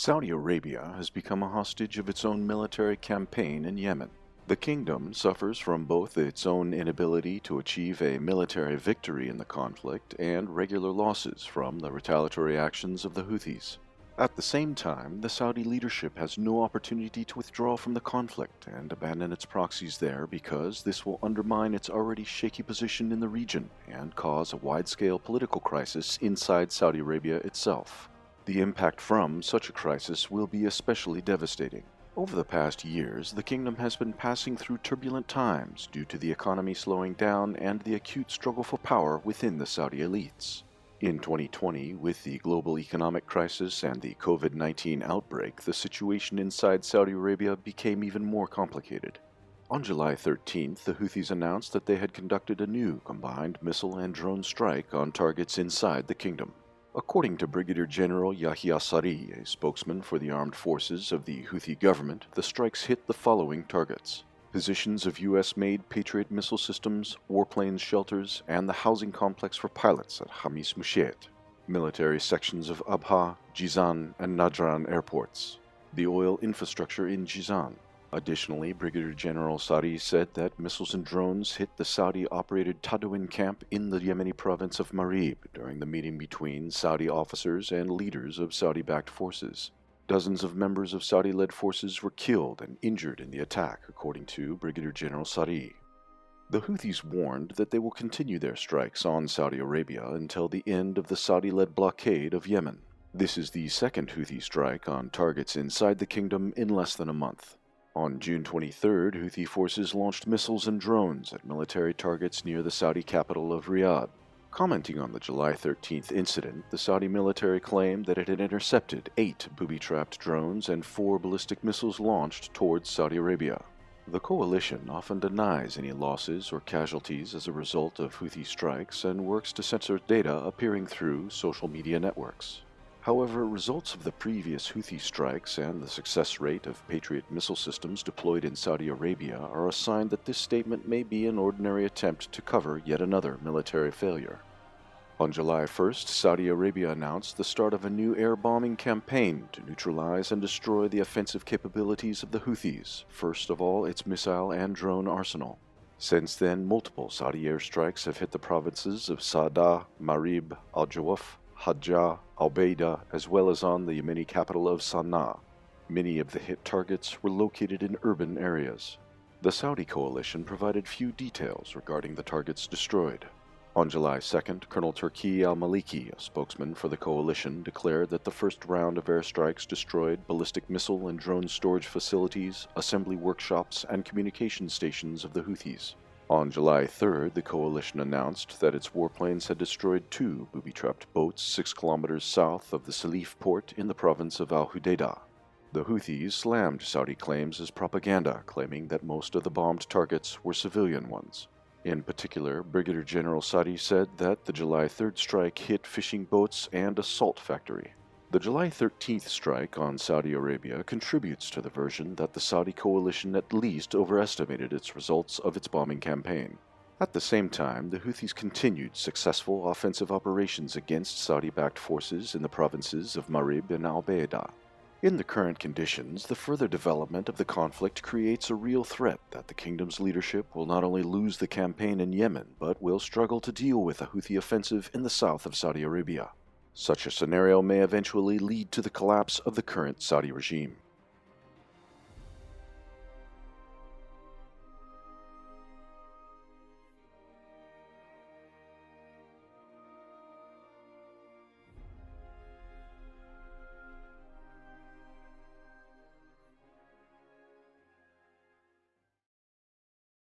Saudi Arabia has become a hostage of its own military campaign in Yemen. The kingdom suffers from both its own inability to achieve a military victory in the conflict and regular losses from the retaliatory actions of the Houthis. At the same time, the Saudi leadership has no opportunity to withdraw from the conflict and abandon its proxies there because this will undermine its already shaky position in the region and cause a wide-scale political crisis inside Saudi Arabia itself. The impact from such a crisis will be especially devastating. Over the past years, the kingdom has been passing through turbulent times due to the economy slowing down and the acute struggle for power within the Saudi elites. In 2020, with the global economic crisis and the COVID-19 outbreak, the situation inside Saudi Arabia became even more complicated. On July 13th, the Houthis announced that they had conducted a new combined missile and drone strike on targets inside the kingdom. According to Brigadier General Yahya Sari, a spokesman for the armed forces of the Houthi government, the strikes hit the following targets: positions of U.S.-made Patriot missile systems, warplanes shelters, and the housing complex for pilots at Hamis Mushet, military sections of Abha, Jizan, and Najran airports, the oil infrastructure in Jizan. Additionally, Brigadier General Sari said that missiles and drones hit the Saudi-operated Tadouin camp in the Yemeni province of Marib during the meeting between Saudi officers and leaders of Saudi-backed forces. Dozens of members of Saudi-led forces were killed and injured in the attack, according to Brigadier General Sari. The Houthis warned that they will continue their strikes on Saudi Arabia until the end of the Saudi-led blockade of Yemen. This is the second Houthi strike on targets inside the kingdom in less than a month. On June 23rd, Houthi forces launched missiles and drones at military targets near the Saudi capital of Riyadh. Commenting on the July 13th incident, the Saudi military claimed that it had intercepted 8 booby-trapped drones and 4 ballistic missiles launched towards Saudi Arabia. The coalition often denies any losses or casualties as a result of Houthi strikes and works to censor data appearing through social media networks. However, results of the previous Houthi strikes and the success rate of Patriot missile systems deployed in Saudi Arabia are a sign that this statement may be an ordinary attempt to cover yet another military failure. On July 1st, Saudi Arabia announced the start of a new air bombing campaign to neutralize and destroy the offensive capabilities of the Houthis, first of all its missile and drone arsenal. Since then, multiple Saudi airstrikes have hit the provinces of Sa'dah, Marib, Al-Jawf, Hajjah, Al-Baida, as well as on the Yemeni capital of Sana'a. Many of the hit targets were located in urban areas. The Saudi coalition provided few details regarding the targets destroyed. On July 2nd, Colonel Turki al-Maliki, a spokesman for the coalition, declared that the first round of airstrikes destroyed ballistic missile and drone storage facilities, assembly workshops, and communication stations of the Houthis. On July 3rd, the coalition announced that its warplanes had destroyed 2 booby-trapped boats 6 kilometers south of the Salif port in the province of Al-Hudaydah. The Houthis slammed Saudi claims as propaganda, claiming that most of the bombed targets were civilian ones. In particular, Brigadier General Sadi said that the July 3rd strike hit fishing boats and a salt factory. The July 13th strike on Saudi Arabia contributes to the version that the Saudi coalition at least overestimated its results of its bombing campaign. At the same time, the Houthis continued successful offensive operations against Saudi-backed forces in the provinces of Marib and Al-Baida. In the current conditions, the further development of the conflict creates a real threat that the kingdom's leadership will not only lose the campaign in Yemen, but will struggle to deal with a Houthi offensive in the south of Saudi Arabia. Such a scenario may eventually lead to the collapse of the current Saudi regime.